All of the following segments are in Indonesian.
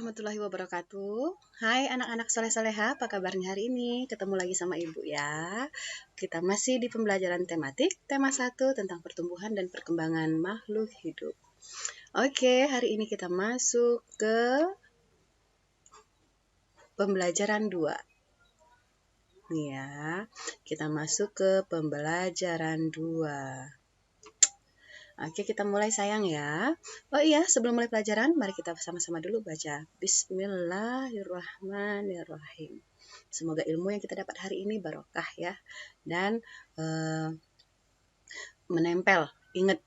warahmatullahi wabarakatuh. Hai anak-anak soleh-soleha, apa kabarnya hari ini? Ketemu lagi sama Ibu ya. Kita masih di pembelajaran tematik, tema 1 tentang pertumbuhan dan perkembangan makhluk hidup. Oke, hari ini kita masuk ke pembelajaran 2. Nih ya, kita masuk ke pembelajaran 2. Oke, kita mulai sayang ya. Oh iya, sebelum mulai pelajaran, mari kita sama-sama dulu baca Bismillahirrahmanirrahim. Semoga ilmu yang kita dapat hari ini barokah ya. Dan menempel, ingat,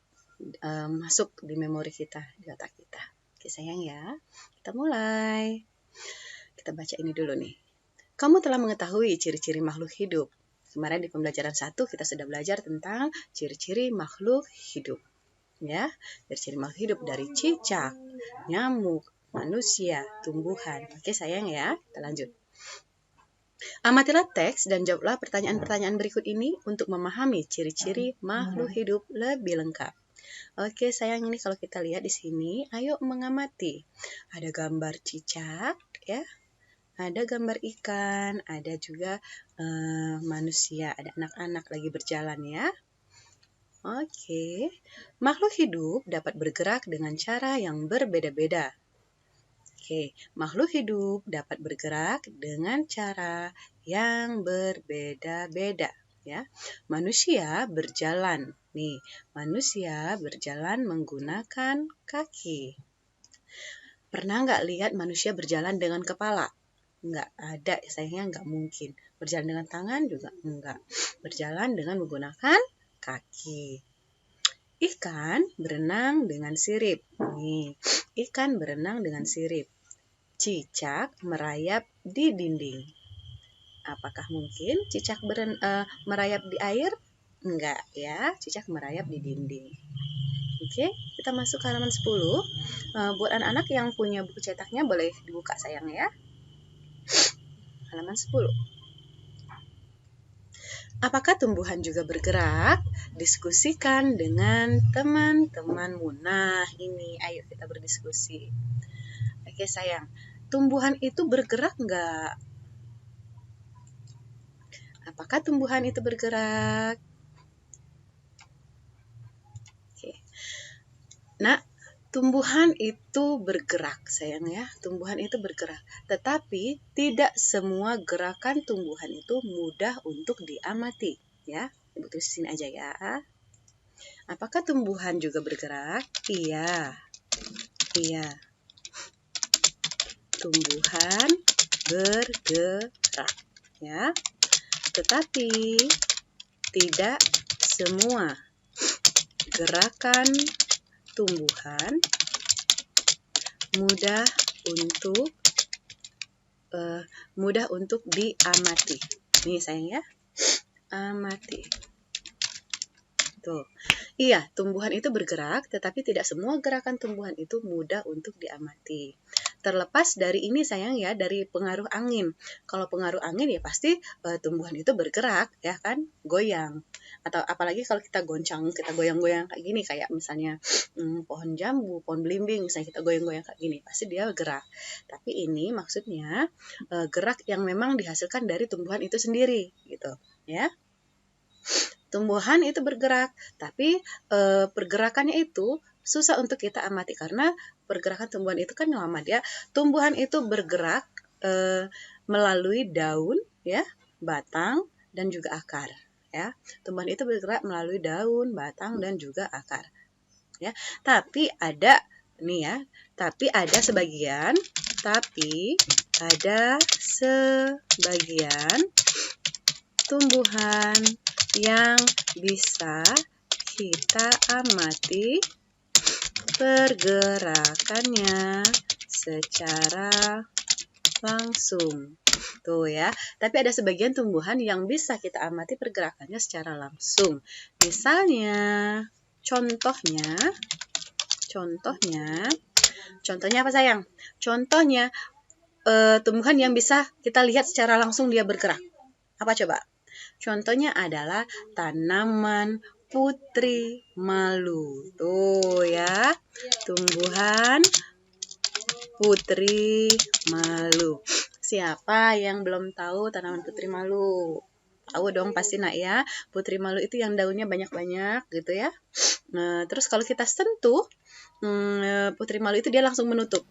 masuk di memori kita, di otak kita. Oke sayang ya, kita mulai. Kita baca ini dulu nih. Kamu telah mengetahui ciri-ciri makhluk hidup. Kemarin di pembelajaran 1 kita sudah belajar tentang ciri-ciri makhluk hidup. Ya, ciri-ciri makhluk hidup dari cicak, nyamuk, manusia, tumbuhan. Oke sayang ya, kita lanjut. Amatilah teks dan jawablah pertanyaan-pertanyaan berikut ini untuk memahami ciri-ciri makhluk hidup lebih lengkap. Oke sayang, ini kalau kita lihat di sini, ayo mengamati. Ada gambar cicak, ya. Ada gambar ikan, ada juga manusia, ada anak-anak lagi berjalan ya. Oke, makhluk hidup dapat bergerak dengan cara yang berbeda-beda. Oke, makhluk hidup dapat bergerak dengan cara yang berbeda-beda. Ya, manusia berjalan. Nih, manusia berjalan menggunakan kaki. Pernah nggak lihat manusia berjalan dengan kepala? Nggak ada, sayangnya nggak mungkin. Berjalan dengan tangan juga enggak. Berjalan dengan menggunakan kaki. Ikan berenang dengan sirip. Nih, ikan berenang dengan sirip. Cicak merayap di dinding. Apakah mungkin cicak merayap di air? Enggak ya, cicak merayap di dinding. Oke, kita masuk ke halaman 10. Buat anak-anak yang punya buku cetaknya boleh dibuka sayang ya. Halaman 10. Apakah tumbuhan juga bergerak? Diskusikan dengan teman-temanmu. Nah, ini ayo kita berdiskusi. Oke sayang, tumbuhan itu bergerak nggak? Apakah tumbuhan itu bergerak? Oke. Nah, tumbuhan itu bergerak sayang ya. Tumbuhan itu bergerak. Tetapi tidak semua gerakan tumbuhan itu mudah untuk diamati. Ya, Ibu tulis di sini aja ya. Apakah tumbuhan juga bergerak? Iya. Iya. Tumbuhan bergerak. Ya. Tetapi tidak semua gerakan tumbuhan mudah untuk diamati. Nih sayang ya, amati. Tuh. Iya, tumbuhan itu bergerak, tetapi tidak semua gerakan tumbuhan itu mudah untuk diamati. Terlepas dari ini sayang ya, dari pengaruh angin. Kalau pengaruh angin ya pasti tumbuhan itu bergerak ya kan, goyang. Atau apalagi kalau kita goncang, kita goyang-goyang kayak gini, kayak misalnya pohon jambu, pohon belimbing, misalnya kita goyang-goyang kayak gini, pasti dia gerak. Tapi ini maksudnya gerak yang memang dihasilkan dari tumbuhan itu sendiri gitu ya. Tumbuhan itu bergerak, tapi pergerakannya itu susah untuk kita amati karena pergerakan tumbuhan itu kan lama dia. Tumbuhan itu bergerak melalui daun, ya, batang dan juga akar. Ya, tumbuhan itu bergerak melalui daun, batang dan juga akar. Ya, tapi ada sebagian tumbuhan yang bisa kita amati pergerakannya secara langsung. Tuh ya, tapi ada sebagian tumbuhan yang bisa kita amati pergerakannya secara langsung. Misalnya, contohnya apa sayang? Contohnya tumbuhan yang bisa kita lihat secara langsung dia bergerak. Apa coba? Contohnya adalah tanaman putri malu. Tuh ya, tumbuhan putri malu. Siapa yang belum tahu tanaman putri malu? Tahu dong pasti nak ya. Putri malu itu yang daunnya banyak-banyak gitu ya. Nah, terus kalau kita sentuh putri malu itu dia langsung menutup.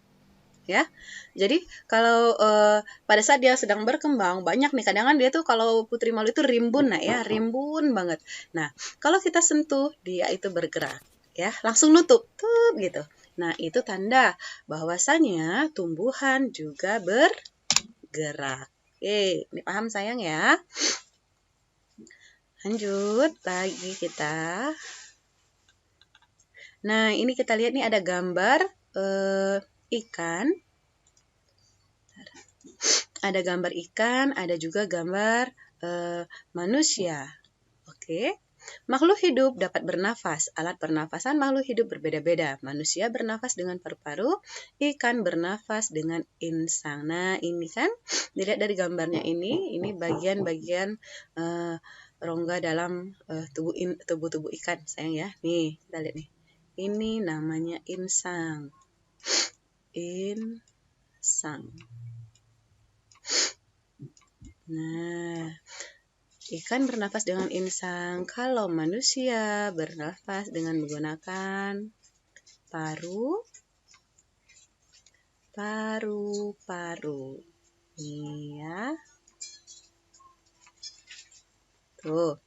Ya, jadi kalau pada saat dia sedang berkembang banyak nih, kadang dia tuh kalau putri malu itu rimbun, nah ya, rimbun banget. Nah, kalau kita sentuh dia itu bergerak, ya, langsung nutup, tuh gitu. Nah, itu tanda bahwasanya tumbuhan juga bergerak. Ini paham sayang ya? Lanjut lagi kita. Nah, ini kita lihat nih ada gambar ikan. Ada gambar ikan, ada juga gambar manusia. Oke. Makhluk hidup dapat bernafas. Alat pernafasan makhluk hidup berbeda-beda. Manusia bernafas dengan paru-paru, ikan bernafas dengan insang. Nah, ini kan dilihat dari gambarnya ini bagian-bagian rongga dalam tubuh ikan, sayang ya. Nih, kita lihat nih. Ini namanya insang. Insang. Nah, ikan bernafas dengan insang. Kalau manusia bernafas dengan menggunakan paru-paru. Ini ya. Tuh.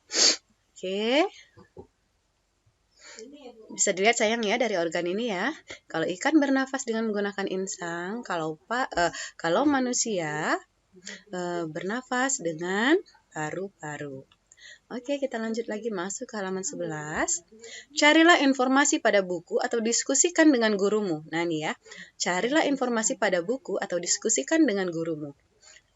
Oke. Bisa dilihat sayang ya dari organ ini ya. Kalau ikan bernafas dengan menggunakan insang, kalau manusia bernafas dengan paru-paru. Oke, kita lanjut lagi masuk ke halaman 11. Carilah informasi pada buku atau diskusikan dengan gurumu. Nah nih ya, carilah informasi pada buku atau diskusikan dengan gurumu.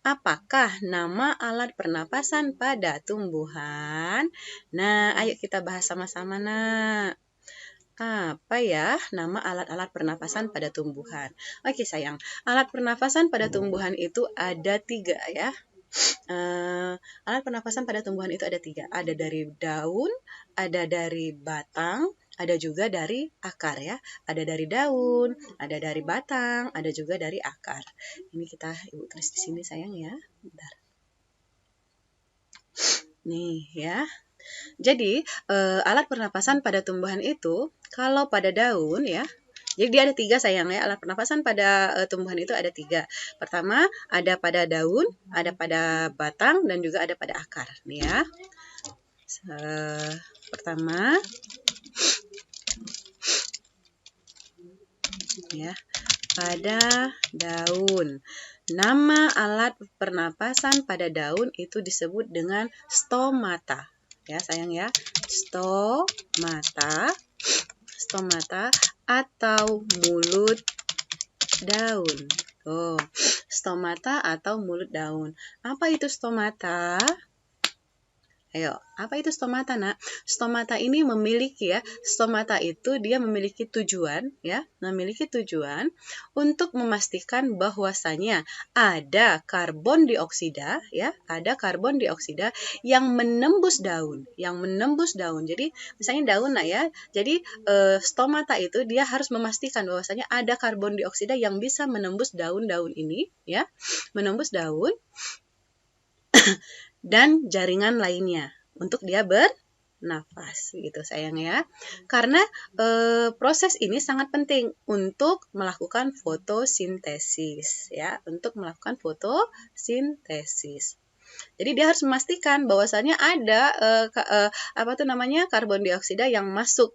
Apakah nama alat pernapasan pada tumbuhan? Nah, ayo kita bahas sama-sama nak. Apa ya nama alat-alat pernapasan pada tumbuhan? Oke sayang, alat pernapasan pada tumbuhan itu ada 3 ya. Alat pernapasan pada tumbuhan itu ada 3. Ada dari daun, ada dari batang, ada juga dari akar ya. Ada dari daun, ada dari batang, ada juga dari akar. Ini Ibu tulis di sini sayang ya. Bentar. Nih ya. Jadi alat pernapasan pada tumbuhan itu kalau pada daun ya. Jadi dia ada 3 sayang ya, alat pernapasan pada tumbuhan itu ada 3. Pertama ada pada daun, ada pada batang, dan juga ada pada akar. Nih ya. Pertama ya, pada daun. Nama alat pernapasan pada daun itu disebut dengan stomata. Ya sayang ya, stomata atau mulut daun. Oh, stomata atau mulut daun. Apa itu stomata? Ayo, apa itu stomata nak? Stomata ini stomata itu dia memiliki tujuan untuk memastikan bahwasanya ada karbon dioksida yang menembus daun, Jadi misalnya daun nak ya. Jadi stomata itu dia harus memastikan bahwasanya ada karbon dioksida yang bisa menembus daun-daun ini ya, menembus daun dan jaringan lainnya untuk dia bernafas gitu sayang ya. Karena proses ini sangat penting untuk melakukan fotosintesis ya, Jadi dia harus memastikan bahwasanya ada karbon dioksida yang masuk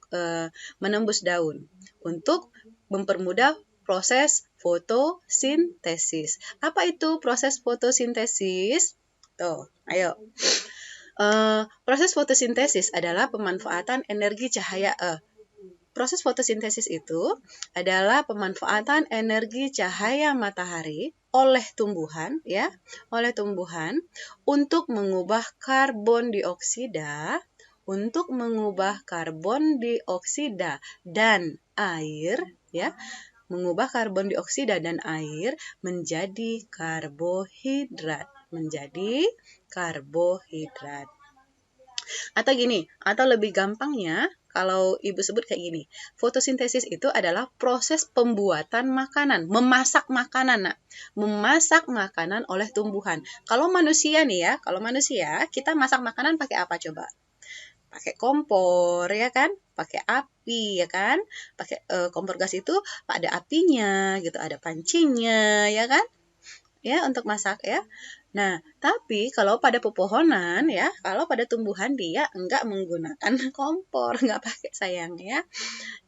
menembus daun untuk mempermudah proses fotosintesis. Apa itu proses fotosintesis? Tuh, ayo. Proses fotosintesis adalah pemanfaatan energi cahaya. Proses fotosintesis itu adalah pemanfaatan energi cahaya matahari oleh tumbuhan untuk mengubah karbon dioksida dan air ya, mengubah karbon dioksida dan air menjadi karbohidrat. Atau gini, atau lebih gampangnya, kalau ibu sebut kayak gini, fotosintesis itu adalah proses pembuatan makanan, memasak makanan, nak. Memasak makanan oleh tumbuhan. Kalau manusia nih ya, kalau manusia kita masak makanan pakai apa coba? Pakai kompor ya kan, pakai api ya kan, pakai kompor gas itu ada apinya gitu, ada pancinya ya kan, ya untuk masak ya. Nah, tapi kalau pada pepohonan ya, kalau pada tumbuhan dia enggak menggunakan kompor, enggak pakai sayang ya.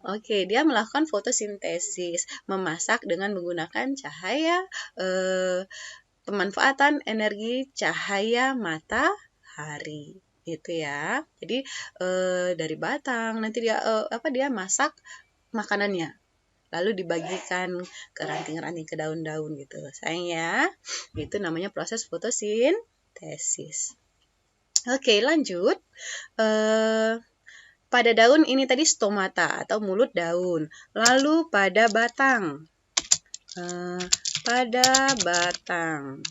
Oke, dia melakukan fotosintesis, memasak dengan menggunakan cahaya pemanfaatan energi cahaya matahari. Gitu ya. Jadi dari batang nanti dia masak makanannya. Lalu dibagikan ke ranting-ranting, ke daun-daun gitu. Sayang ya. Itu namanya proses fotosintesis. Oke, lanjut. Pada daun ini tadi stomata atau mulut daun. Lalu pada batang. Pada batang.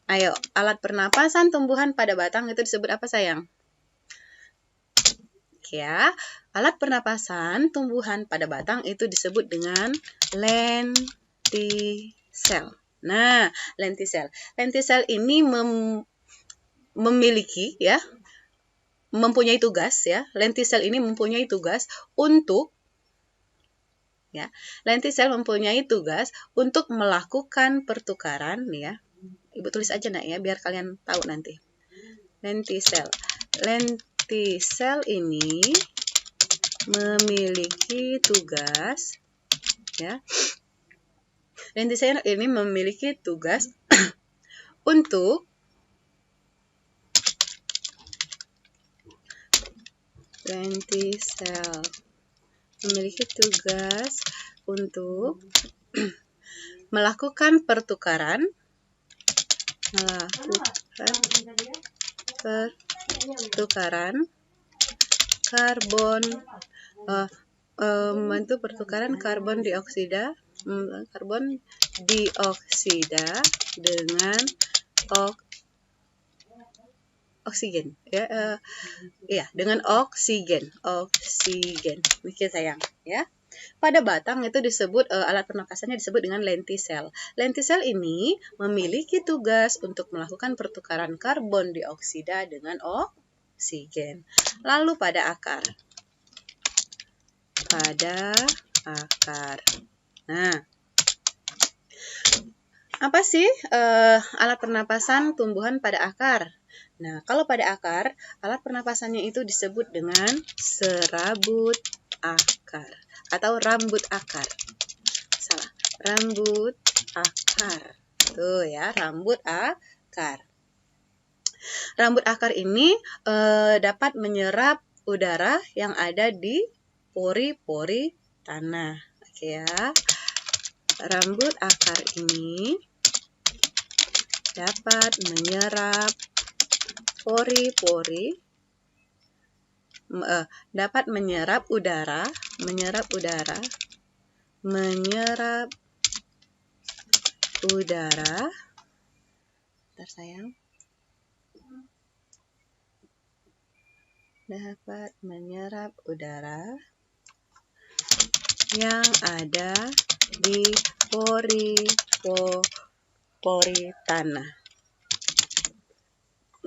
Ayo, alat pernapasan tumbuhan pada batang itu disebut apa sayang? Ya, alat pernapasan tumbuhan pada batang itu disebut dengan lentisel. Nah, lentisel. Lentisel ini memiliki ya, mempunyai tugas ya. Lentisel ini mempunyai tugas untuk ya. Lentisel mempunyai tugas untuk melakukan pertukaran ya. Ibu tulis aja nak ya, biar kalian tahu nanti. Lentisel. Lentisel ini memiliki tugas ya. Lentisel ini memiliki tugas untuk lentisel memiliki tugas untuk melakukan pertukaran karbon karbon dioksida dengan oksigen ya, dengan oksigen. Oke sayang ya. Pada batang itu disebut alat pernapasannya disebut dengan lentisel. Lentisel ini memiliki tugas untuk melakukan pertukaran karbon dioksida dengan oksigen. Lalu pada akar. Nah, apa sih alat pernapasan tumbuhan pada akar? Nah, kalau pada akar, alat pernapasannya itu disebut dengan serabut akar atau rambut akar. Salah, rambut akar. Tuh ya, rambut akar. Rambut akar ini dapat menyerap udara yang ada di pori-pori tanah. Oke ya. Rambut akar ini dapat menyerap dapat menyerap udara, Bentar sayang. Dapat menyerap udara yang ada di pori tanah.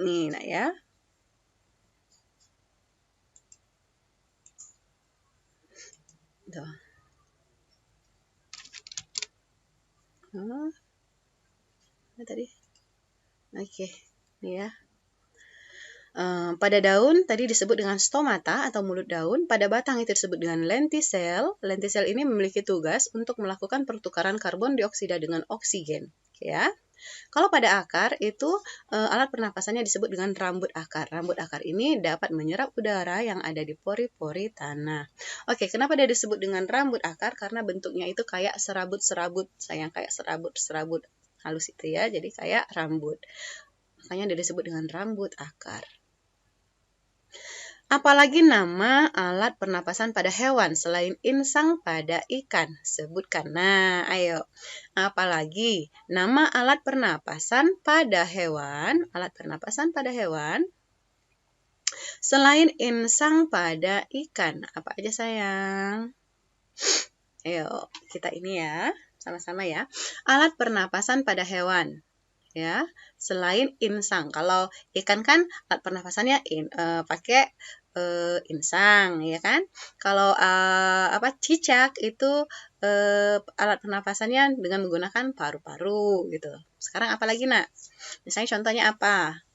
Nih nak ya. Tuh. Tadi. Oke, nih ya. Pada daun tadi disebut dengan stomata atau mulut daun. Pada batang itu disebut dengan lentisel. Lentisel ini memiliki tugas untuk melakukan pertukaran karbon dioksida dengan oksigen. Ya. Kalau pada akar itu alat pernapasannya disebut dengan rambut akar. Rambut akar ini dapat menyerap udara yang ada di pori-pori tanah. Oke, kenapa dia disebut dengan rambut akar? Karena bentuknya itu kayak serabut-serabut, sayang, kayak serabut-serabut halus itu ya. Jadi kayak rambut. Makanya dia disebut dengan rambut akar. Apalagi nama alat pernapasan pada hewan selain insang pada ikan? Sebutkan. Nah, ayo. Apalagi nama alat pernapasan pada hewan? Alat pernapasan pada hewan Selain insang pada ikan, apa aja sayang? Ayo, kita ini ya, sama-sama ya. Alat pernapasan pada hewan. Ya, selain insang. Kalau ikan kan alat pernapasannya pakai insang, ya kan? Kalau cicak itu alat pernapasannya dengan menggunakan paru-paru gitu. Sekarang apa lagi, Nak? Misalnya contohnya apa?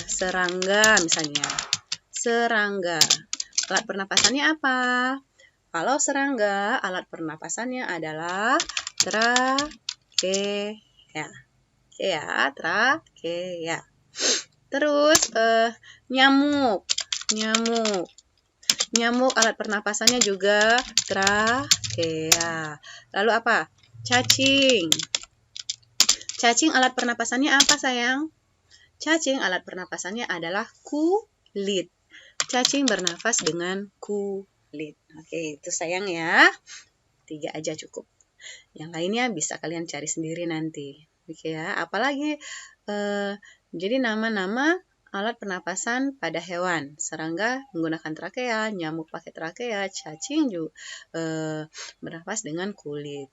Serangga misalnya. Serangga. Alat pernapasannya apa? Kalau serangga, alat pernapasannya adalah trakea. Ya, trakea. Terus nyamuk. Nyamuk alat pernapasannya juga trakea. Lalu apa? Cacing. Cacing alat pernapasannya apa, sayang? Cacing alat pernapasannya adalah kulit. Cacing bernafas dengan kulit. Oke, itu sayang ya. 3 aja cukup. Yang lainnya bisa kalian cari sendiri nanti. Oke ya, apalagi jadi nama-nama alat pernapasan pada hewan. Serangga menggunakan trakea, nyamuk pakai trakea, cacing juga bernafas dengan kulit.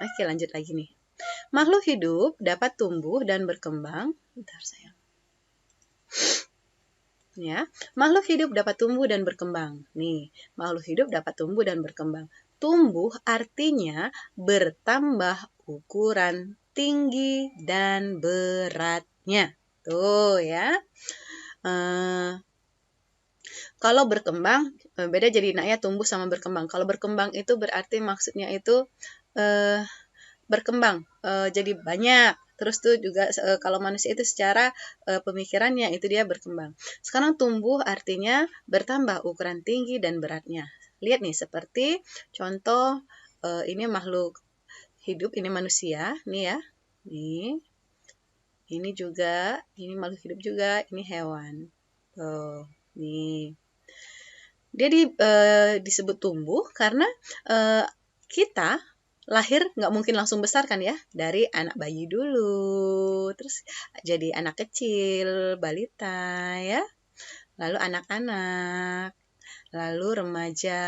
Oke, lanjut lagi nih. Makhluk hidup dapat tumbuh dan berkembang. Bentar sayang. Ya, makhluk hidup dapat tumbuh dan berkembang. Nih, makhluk hidup dapat tumbuh dan berkembang. Tumbuh artinya bertambah ukuran, tinggi, dan beratnya. Tuh ya. Kalau berkembang, beda jadi ya, tumbuh sama berkembang. Kalau berkembang itu berarti maksudnya itu berkembang, jadi banyak. Terus tuh juga kalau manusia itu secara pemikirannya itu dia berkembang. Sekarang tumbuh artinya bertambah ukuran, tinggi, dan beratnya. Lihat nih, seperti contoh ini makhluk hidup, ini manusia, nih ya. Nih. Ini juga, ini makhluk hidup juga, ini hewan. Tuh, nih. Dia disebut tumbuh karena kita lahir nggak mungkin langsung besar kan ya, dari anak bayi dulu, terus jadi anak kecil, balita ya, lalu anak-anak, lalu remaja,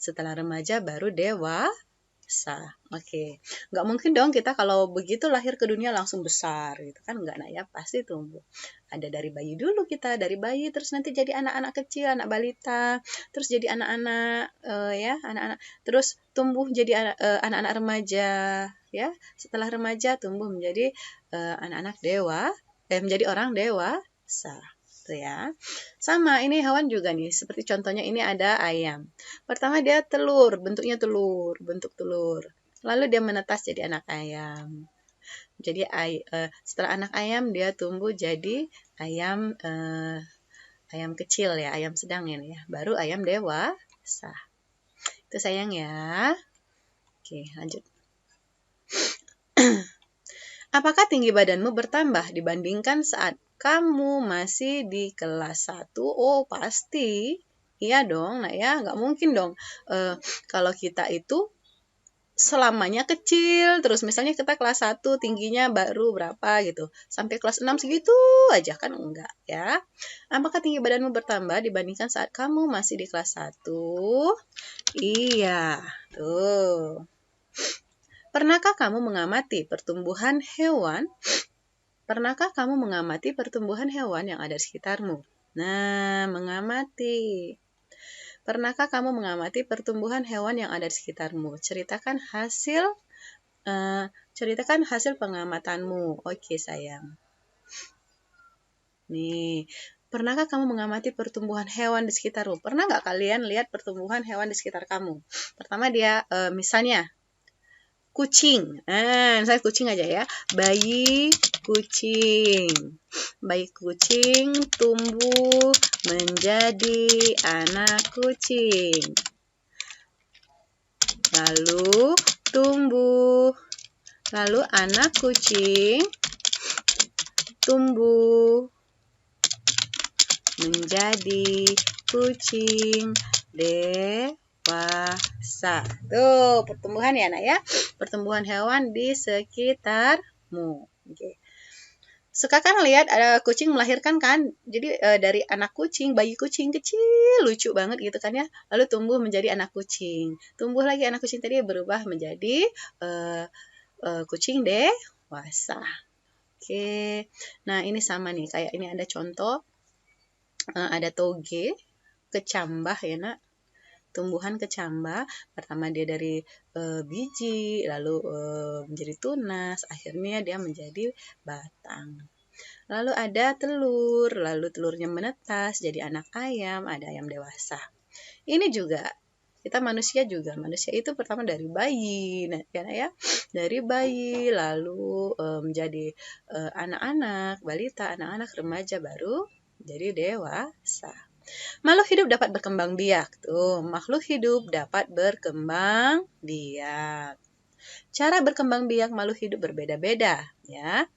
setelah remaja baru dewasa. Oke, nggak mungkin dong kita kalau begitu lahir ke dunia langsung besar gitu kan, nggak, Nak ya, pasti tumbuh. Ada dari bayi dulu, kita dari bayi terus nanti jadi anak-anak kecil, anak balita, terus jadi anak-anak ya, anak-anak, terus tumbuh jadi anak-anak remaja ya. Setelah remaja tumbuh menjadi anak-anak menjadi orang dewasa. Tuh ya. Sama, ini hewan juga nih, seperti contohnya ini ada ayam. Pertama dia telur, bentuknya telur, bentuk telur. Lalu dia menetas jadi anak ayam. Jadi setelah anak ayam dia tumbuh jadi ayam ayam kecil ya, ayam sedang ini ya. Baru ayam dewasa. Itu sayang ya. Oke, lanjut. Apakah tinggi badanmu bertambah dibandingkan saat kamu masih di kelas 1? Oh, pasti. Iya dong, Nak ya. Nggak mungkin dong kalau kita itu selamanya kecil, terus misalnya kita kelas 1 tingginya baru berapa gitu, sampai kelas 6 segitu aja, kan enggak ya. Apakah tinggi badanmu bertambah dibandingkan saat kamu masih di kelas 1? Iya, tuh. Pernahkah kamu mengamati pertumbuhan hewan? Pernahkah kamu mengamati pertumbuhan hewan yang ada di sekitarmu? Nah, mengamati. Pernahkah kamu mengamati pertumbuhan hewan yang ada di sekitarmu? Ceritakan hasil pengamatanmu. Oke, sayang. Nih, pernahkah kamu mengamati pertumbuhan hewan di sekitarmu? Pernah nggak kalian lihat pertumbuhan hewan di sekitar kamu? Pertama dia, misalnya, kucing. Misalnya kucing aja ya. Bayi kucing. Bayi kucing tumbuh menjadi anak kucing. Lalu tumbuh. Lalu anak kucing tumbuh menjadi kucing dewasa. Tuh, pertumbuhan ya, Nak ya. Pertumbuhan hewan di sekitarmu. Oke. Suka kan lihat ada kucing melahirkan kan? Jadi dari anak kucing, bayi kucing kecil, lucu banget gitu kan ya. Lalu tumbuh menjadi anak kucing. Tumbuh lagi anak kucing tadi berubah menjadi uh, kucing dewasa. Oke. Nah, ini sama nih. Kayak ini ada contoh. Ada toge, kecambah ya nak. Tumbuhan kecambah, pertama dia dari biji, lalu menjadi tunas, akhirnya dia menjadi batang. Lalu ada telur, lalu telurnya menetas jadi anak ayam, ada ayam dewasa. Ini juga kita manusia juga, manusia itu pertama dari bayi, ya, dari bayi lalu menjadi anak-anak, balita, anak-anak remaja baru jadi dewasa. Makhluk hidup dapat berkembang biak. Tuh, makhluk hidup dapat berkembang biak. Cara berkembang biak makhluk hidup berbeda-beda, ya.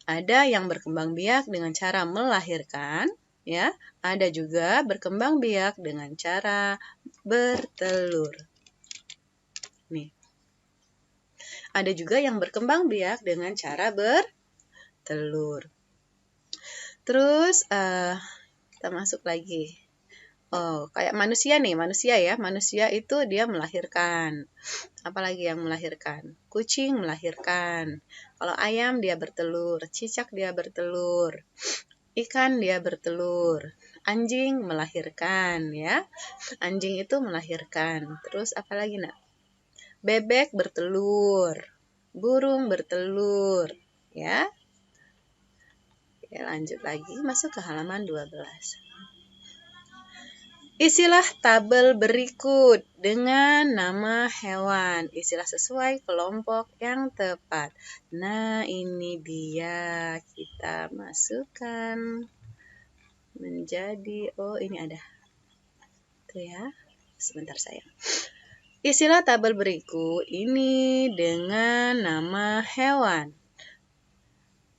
Ada yang berkembang biak dengan cara melahirkan, ya. Ada juga berkembang biak dengan cara bertelur. Nih. Ada juga yang berkembang biak dengan cara bertelur. Terus kita masuk lagi. Oh, kayak manusia nih, manusia itu dia melahirkan. Apalagi yang melahirkan? Kucing melahirkan. Kalau ayam dia bertelur, cicak dia bertelur. Ikan dia bertelur. Anjing melahirkan ya. Anjing itu melahirkan. Terus apalagi nak? Bebek bertelur. Burung bertelur, ya. Oke, lanjut lagi masuk ke halaman 12. Isilah tabel berikut dengan nama hewan. Isilah sesuai kelompok yang tepat. Nah, ini dia. Kita masukkan menjadi, oh ini ada. Tuh ya. Sebentar sayang. Isilah tabel berikut ini dengan nama hewan.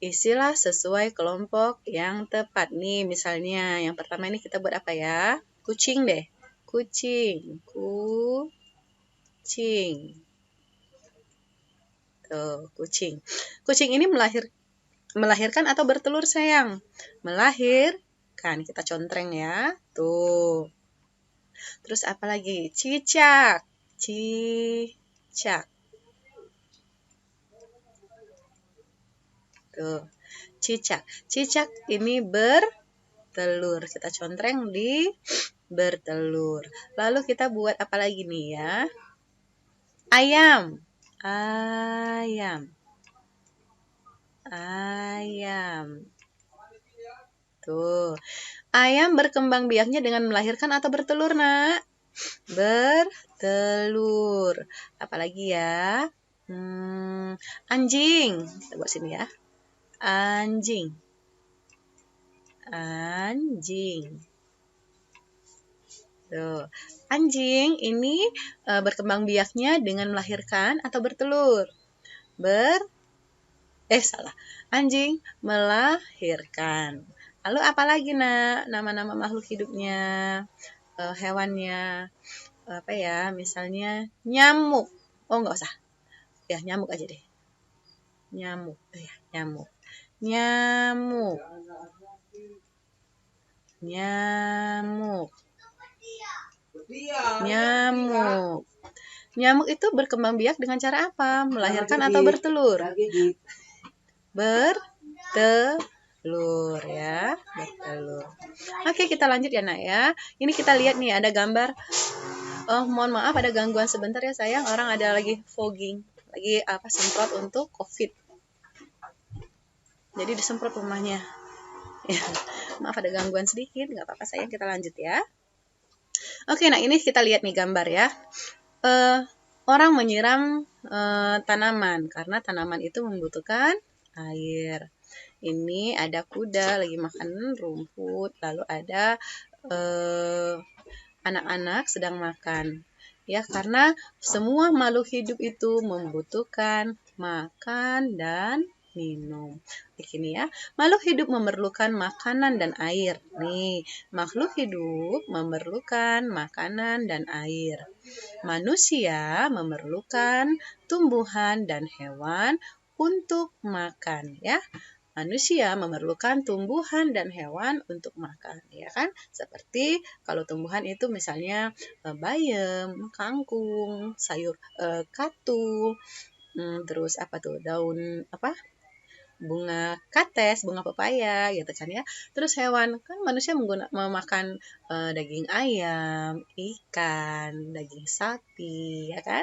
Isilah sesuai kelompok yang tepat. Nih, misalnya yang pertama ini kita buat apa ya? Kucing deh. Kucing. Kucing. Tuh, kucing. Kucing ini melahirkan atau bertelur sayang? Melahirkan. Kita contreng ya. Tuh. Terus apa lagi? Cicak. Cicak. Tuh. Cicak. Cicak ini bertelur. Kita contreng di bertelur. Lalu kita buat apa lagi nih ya? Ayam. Ayam. Ayam. Tuh. Ayam berkembang biaknya dengan melahirkan atau bertelur, nak? Bertelur. Apalagi ya? Anjing. Kita buat sini ya. Anjing. Anjing. Tuh. Anjing ini berkembang biaknya dengan melahirkan atau bertelur? Salah. Anjing melahirkan. Lalu apa lagi nak? Nama-nama makhluk hidupnya, hewannya, apa ya? Misalnya nyamuk. Oh nggak usah. Ya nyamuk aja deh. Nyamuk. Ya nyamuk. Nyamuk. Nyamuk. Nyamuk. Nyamuk itu berkembang biak dengan cara apa? Melahirkan atau bertelur? Bertelur ya, bertelur. Oke, kita lanjut ya nak ya. Ini kita lihat nih ada gambar. Oh, mohon maaf ada gangguan sebentar ya sayang. Orang ada lagi fogging, lagi semprot untuk COVID. Jadi disemprot rumahnya. Ya, maaf ada gangguan sedikit, nggak apa-apa sayang. Kita lanjut ya. Oke, nah ini kita lihat nih gambar ya. Orang menyiram tanaman karena tanaman itu membutuhkan air. Ini ada kuda lagi makan rumput, lalu ada anak-anak sedang makan. Ya, karena semua makhluk hidup itu membutuhkan makan dan minum. Begini ya, makhluk hidup memerlukan makanan dan air. Nih, makhluk hidup memerlukan makanan dan air. Manusia memerlukan tumbuhan dan hewan untuk makan ya. manusia memerlukan tumbuhan dan hewan untuk makan, ya kan? Seperti kalau tumbuhan itu misalnya bayam, kangkung, sayur katu, terus apa tuh, daun apa? Bunga kates, bunga pepaya gitu kan ya. Terus hewan, kan manusia memakan daging ayam, ikan, daging sapi, ya kan?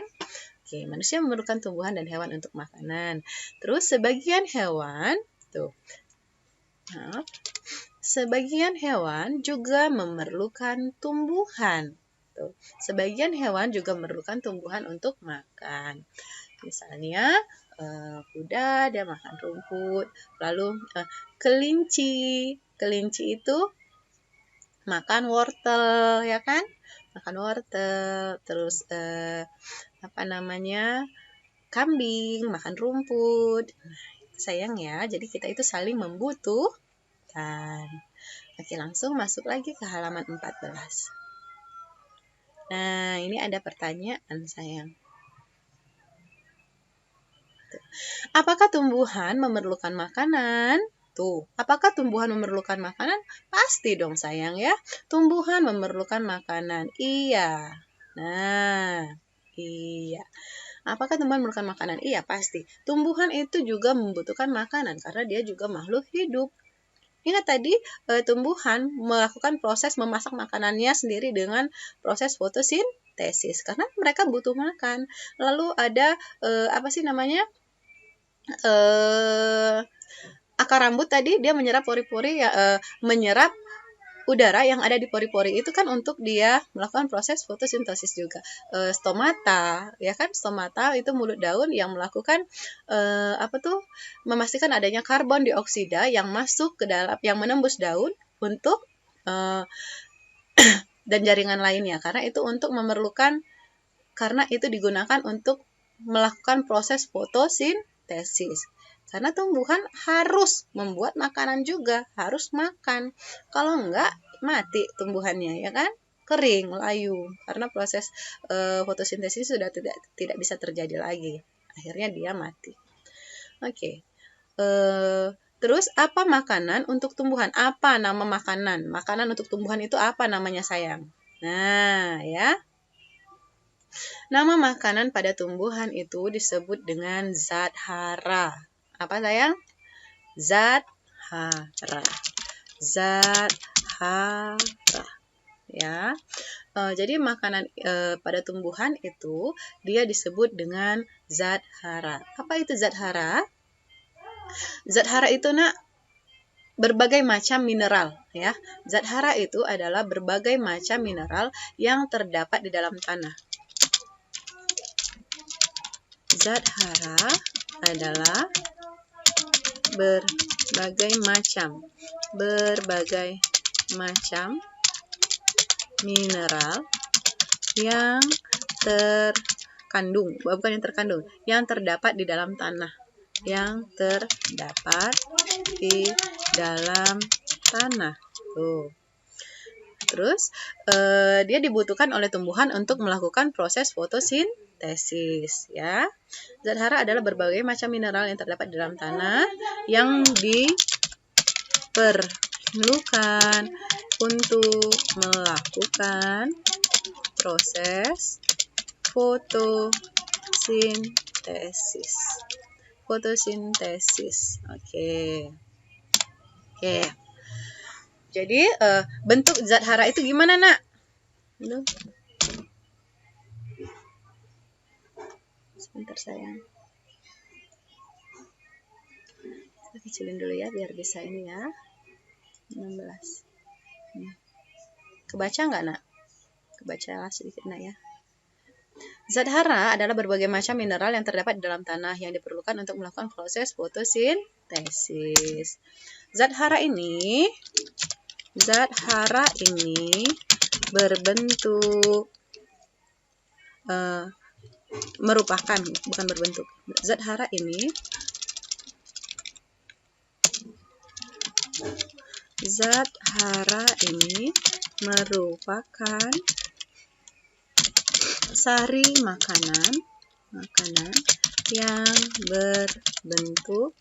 Oke, manusia memerlukan tumbuhan dan hewan untuk makanan. Terus sebagian hewan, tuh, nah, sebagian hewan juga memerlukan tumbuhan. Tuh, sebagian hewan juga memerlukan tumbuhan untuk makan. Misalnya kuda dia makan rumput, lalu kelinci itu makan wortel, ya kan? Makan wortel, terus apa namanya, kambing makan rumput. Sayang ya, jadi kita itu saling membutuhkan. Oke, langsung masuk lagi ke halaman 14. Nah, ini ada pertanyaan sayang. Apakah tumbuhan memerlukan makanan? Tuh, apakah tumbuhan memerlukan makanan? Pasti dong sayang ya. Tumbuhan memerlukan makanan. Iya. Nah, iya. Apakah tumbuhan memerlukan makanan? Iya, pasti. Tumbuhan itu juga membutuhkan makanan karena dia juga makhluk hidup. Ingat tadi tumbuhan melakukan proses memasak makanannya sendiri dengan proses fotosintesis karena mereka butuh makan. Lalu ada apa sih namanya? Akar rambut tadi dia menyerap pori-pori menyerap udara yang ada di pori-pori itu kan untuk dia melakukan proses fotosintesis juga. Stomata, ya kan? Stomata itu mulut daun yang melakukan memastikan adanya karbon dioksida yang masuk ke dalam, yang menembus daun untuk dan jaringan lainnya karena itu digunakan untuk melakukan proses fotosintesis. Karena tumbuhan harus membuat makanan juga, harus makan. Kalau enggak, mati tumbuhannya, ya kan? Kering, layu. Karena proses fotosintesis sudah tidak bisa terjadi lagi. Akhirnya dia mati. Oke. Terus apa makanan untuk tumbuhan? Apa nama makanan? Makanan untuk tumbuhan itu apa namanya sayang? Nah, ya. Nama makanan pada tumbuhan itu disebut dengan zat hara. Apa sayang? Zat hara. Zat hara. Ya. Jadi makanan pada tumbuhan itu dia disebut dengan zat hara. Apa itu zat hara? Zat hara itu berbagai macam mineral, ya. Zat hara itu adalah berbagai macam mineral yang terdapat di dalam tanah. Zat hara adalah berbagai macam mineral yang terdapat di dalam tanah, Tuh. Terus dia dibutuhkan oleh tumbuhan untuk melakukan proses fotosintesis, ya. Zat hara adalah berbagai macam mineral yang terdapat di dalam tanah yang diperlukan untuk melakukan proses fotosintesis. Oke. Jadi bentuk zat hara itu gimana, Nak? Sebentar sayang. Kita kecilin dulu ya biar bisa ini ya. 16. Kebaca nggak, Nak? Kebaca sedikit, Nak, ya. Zat hara adalah berbagai macam mineral yang terdapat di dalam tanah yang diperlukan untuk melakukan proses fotosintesis. Zat hara ini berbentuk Zat hara ini merupakan sari makanan yang berbentuk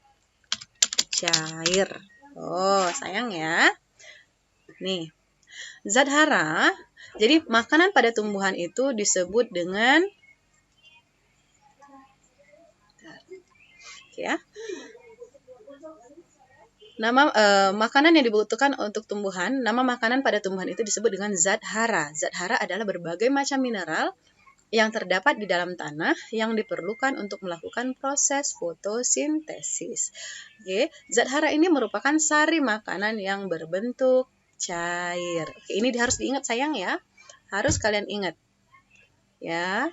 cair. Oh, sayang ya. Nih, zat hara. Jadi makanan pada tumbuhan itu disebut dengan ya. Nama makanan yang dibutuhkan untuk tumbuhan, nama makanan pada tumbuhan itu disebut dengan zat hara. Zat hara adalah berbagai macam mineral yang terdapat di dalam tanah yang diperlukan untuk melakukan proses fotosintesis. Oke, zat hara ini merupakan sari makanan yang berbentuk cair. Oke, ini harus diingat sayang ya. Harus kalian ingat. Ya.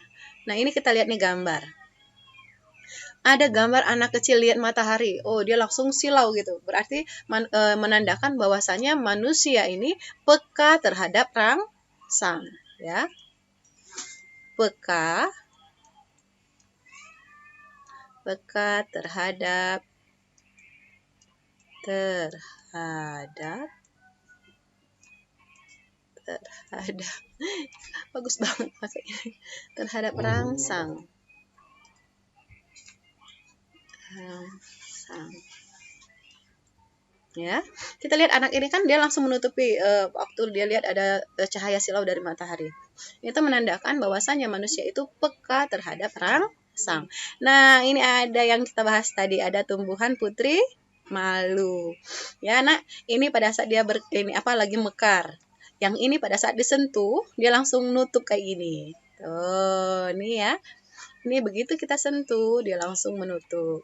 Nah, ini kita lihat nih gambar. Ada gambar anak kecil lihat matahari. Oh, dia langsung silau gitu. Berarti menandakan bahwasanya manusia ini peka terhadap rangsang, ya. Peka terhadap bagus banget pakainya, terhadap rangsang. Ya, kita lihat anak ini kan dia langsung menutupi waktu dia lihat ada cahaya silau dari matahari. Itu menandakan bahwasanya manusia itu peka terhadap rangsang. Nah, ini ada yang kita bahas tadi, ada tumbuhan putri malu. Ya, nak, ini pada saat dia lagi mekar. Yang ini pada saat disentuh, dia langsung nutup kayak gini. Tuh, ini ya. Ini begitu kita sentuh, dia langsung menutup.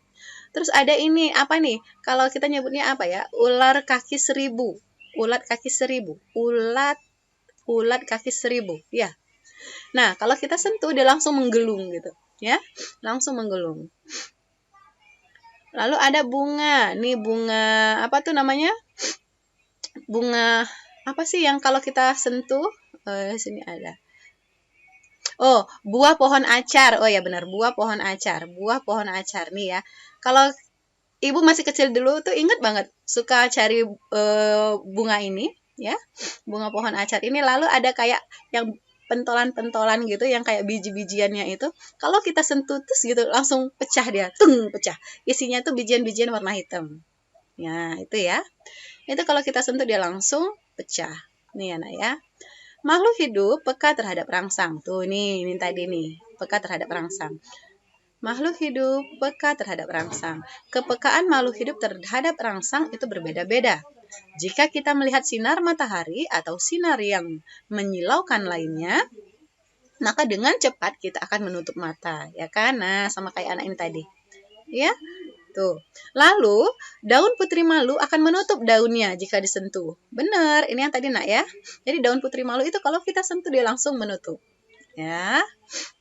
Terus ada ini, apa nih? Kalau kita nyebutnya apa ya? Ular kaki seribu. Ulat kaki seribu. Ulat kaki seribu. Ya. Nah, kalau kita sentuh, dia langsung menggelung gitu. Ya, langsung menggelung. Lalu ada bunga. Nih bunga, apa tuh namanya? Bunga, apa sih yang kalau kita sentuh? Sini ada. Oh, buah pohon acar. Oh ya benar, buah pohon acar. Buah pohon acar nih ya. Kalau ibu masih kecil dulu tuh inget banget suka cari bunga ini ya. Bunga pohon acar ini lalu ada kayak yang pentolan-pentolan gitu yang kayak biji-bijiannya itu. Kalau kita sentuh terus gitu langsung pecah dia, pecah. Isinya tuh bijian-bijian warna hitam. Ya, itu ya. Itu kalau kita sentuh dia langsung pecah. Nih anak ya. Makhluk hidup peka terhadap rangsang. Tuh ini tadi nih, peka terhadap rangsang. Makhluk hidup peka terhadap rangsang. Kepekaan makhluk hidup terhadap rangsang itu berbeda-beda. Jika kita melihat sinar matahari atau sinar yang menyilaukan lainnya, maka dengan cepat kita akan menutup mata, ya kan? Nah, sama kayak anak ini tadi. Ya? Tuh. Lalu, daun putri malu akan menutup daunnya jika disentuh. Benar, ini yang tadi nak ya. Jadi daun putri malu itu kalau kita sentuh dia langsung menutup. Ya.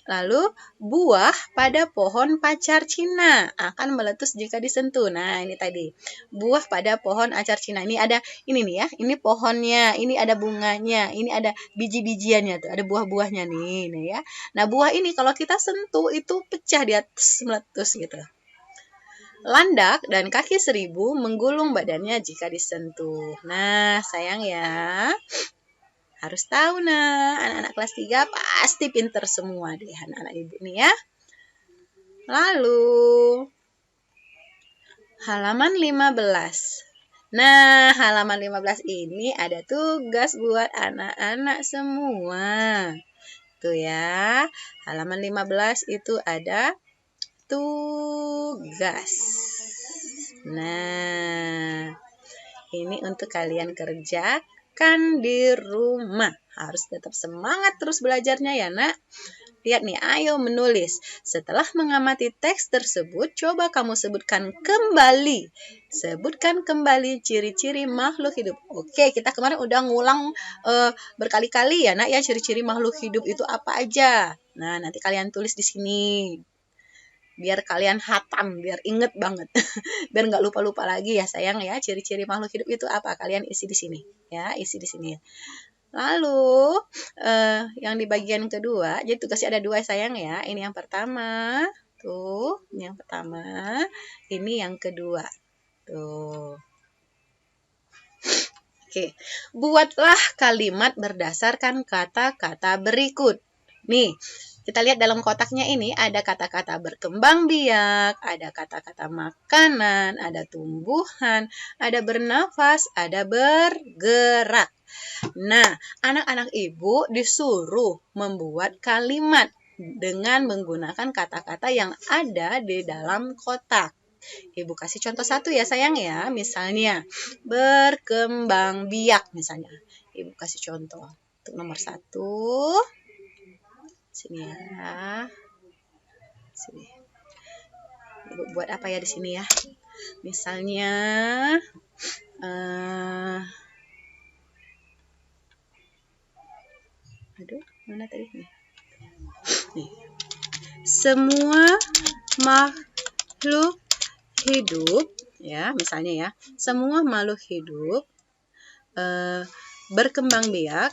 Lalu, buah pada pohon pacar Cina akan meletus jika disentuh. Nah, ini tadi. Buah pada pohon acar Cina. Ini ada ini nih ya. Ini pohonnya, ini ada bunganya, ini ada biji-bijiannya tuh, ada buah-buahnya nih ya. Nah, buah ini kalau kita sentuh itu pecah di atas meletus gitu. Landak dan kaki seribu menggulung badannya jika disentuh. Nah, sayang ya. Harus tahu nah, anak-anak kelas 3 pasti pinter semua deh anak-anak ibu nih ya. Lalu, halaman 15. Nah, halaman 15 ini ada tugas buat anak-anak semua. Tuh ya, halaman 15 itu ada tugas. Nah, ini untuk kalian kerjakan di rumah. Harus tetap semangat terus belajarnya ya nak. Lihat nih, ayo menulis. Setelah mengamati teks tersebut, coba kamu sebutkan kembali. Sebutkan kembali ciri-ciri makhluk hidup. Oke, kita kemarin udah ngulang berkali-kali ya nak ya, ciri-ciri makhluk hidup itu apa aja. Nah, nanti kalian tulis di sini. Biar kalian hatam, biar inget banget. Biar nggak lupa-lupa lagi ya sayang ya, ciri-ciri makhluk hidup itu apa? Kalian isi di sini. Ya, isi di sini. Lalu, yang di bagian kedua, jadi tugasnya ada 2 sayang ya. Ini yang pertama, tuh, ini yang pertama. Ini yang kedua, tuh. Oke, buatlah kalimat berdasarkan kata-kata berikut. Nih, Kita lihat dalam kotaknya ini ada kata-kata berkembang biak, ada kata-kata makanan, ada tumbuhan, ada bernafas, ada bergerak. Nah, anak-anak ibu disuruh membuat kalimat dengan menggunakan kata-kata yang ada di dalam kotak. Ibu kasih contoh satu ya sayang ya, misalnya berkembang biak misalnya. Ibu kasih contoh untuk nomor 1. Sini ya. Sini. Ibu buat apa ya di sini ya? Misalnya aduh, mana tadi nih? Nih. Semua makhluk hidup ya, misalnya ya. Semua makhluk hidup berkembang biak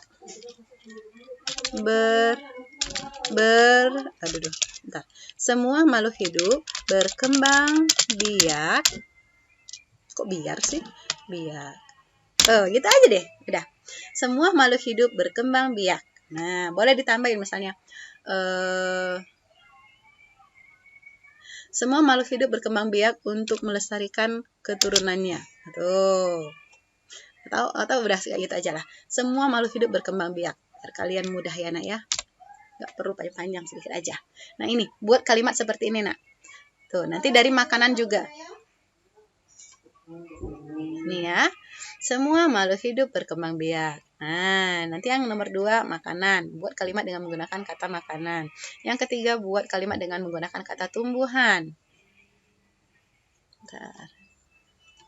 bentar. Semua makhluk hidup berkembang biak. Kok biar sih? Biak. Gitu aja deh. Udah. Semua makhluk hidup berkembang biak. Nah, boleh ditambahin misalnya. Semua makhluk hidup berkembang biak untuk melestarikan keturunannya. Tuh. Atau udah kayak gitu aja lah. Semua makhluk hidup berkembang biak. Biar kalian mudah ya nak ya. Nggak perlu panjang-panjang, sedikit aja. Nah ini, buat kalimat seperti ini nak. Tuh, nanti dari makanan juga. Nih ya. Semua makhluk hidup berkembang biak. Nah, nanti yang nomor 2 makanan. Buat kalimat dengan menggunakan kata makanan. Yang ketiga buat kalimat dengan menggunakan kata tumbuhan. Bentar.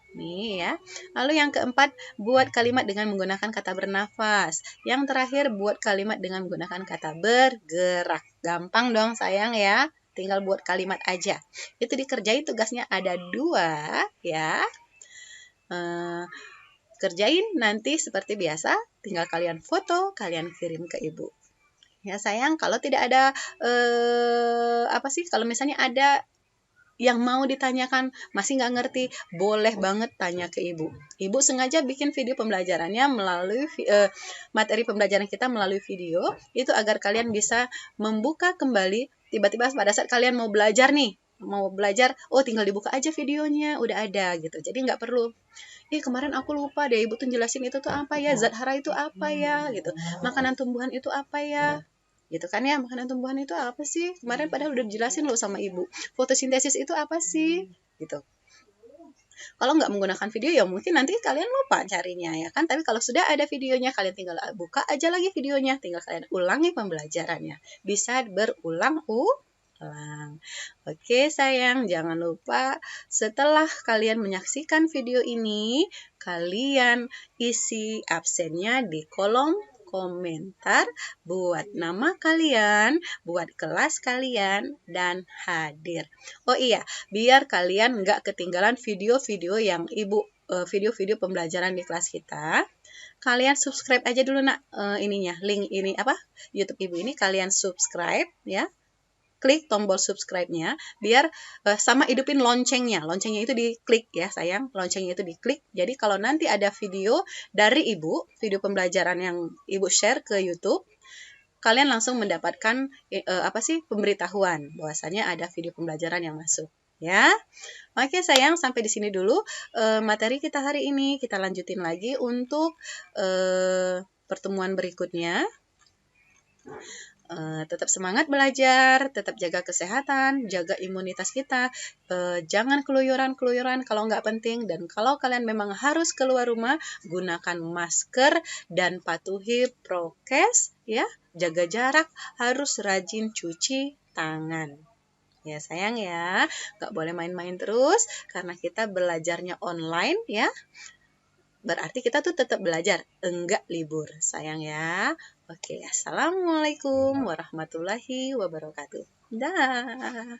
Nih ya. Lalu yang keempat buat kalimat dengan menggunakan kata bernafas. Yang terakhir buat kalimat dengan menggunakan kata bergerak. Gampang dong sayang ya. Tinggal buat kalimat aja. Itu dikerjain tugasnya ada 2 ya. Kerjain nanti seperti biasa, tinggal kalian foto, kalian kirim ke ibu. Ya sayang, kalau tidak ada kalau misalnya ada yang mau ditanyakan masih nggak ngerti, boleh banget tanya ke ibu. Ibu sengaja bikin video pembelajarannya melalui materi pembelajaran kita melalui video itu agar kalian bisa membuka kembali. Tiba-tiba pada saat kalian mau belajar nih, oh tinggal dibuka aja videonya, udah ada gitu. Jadi nggak perlu kemarin aku lupa deh, ibu tuh jelasin itu tuh apa ya, zat hara itu apa ya, gitu. Makanan tumbuhan itu apa ya, gitu kan ya. Makanan tumbuhan itu apa sih? Kemarin padahal udah dijelasin loh sama ibu. Fotosintesis itu apa sih? Gitu. Kalau nggak menggunakan video ya mungkin nanti kalian lupa carinya ya kan. Tapi kalau sudah ada videonya, kalian tinggal buka aja lagi videonya, tinggal kalian ulangi pembelajarannya. Bisa berulang Oke sayang, jangan lupa setelah kalian menyaksikan video ini, kalian isi absennya di kolom komentar, buat nama kalian, buat kelas kalian, dan hadir. Oh iya, biar kalian nggak ketinggalan video-video yang video-video pembelajaran di kelas kita, kalian subscribe aja dulu nak link ini YouTube ibu ini kalian subscribe ya. Klik tombol subscribe-nya biar sama hidupin loncengnya. Loncengnya itu diklik ya sayang. Loncengnya itu diklik. Jadi kalau nanti ada video dari ibu, video pembelajaran yang ibu share ke YouTube, kalian langsung mendapatkan pemberitahuan bahwasanya ada video pembelajaran yang masuk. Ya, oke sayang, sampai di sini dulu materi kita hari ini. Kita lanjutin lagi untuk pertemuan berikutnya. Tetap semangat belajar, tetap jaga kesehatan, jaga imunitas kita, jangan keluyuran kalau nggak penting, dan kalau kalian memang harus keluar rumah, gunakan masker dan patuhi prokes, ya, jaga jarak, harus rajin cuci tangan. Ya sayang ya, nggak boleh main-main terus, karena kita belajarnya online ya. Berarti kita tuh tetap belajar, enggak libur, sayang ya. Oke, assalamualaikum warahmatullahi wabarakatuh. Dah.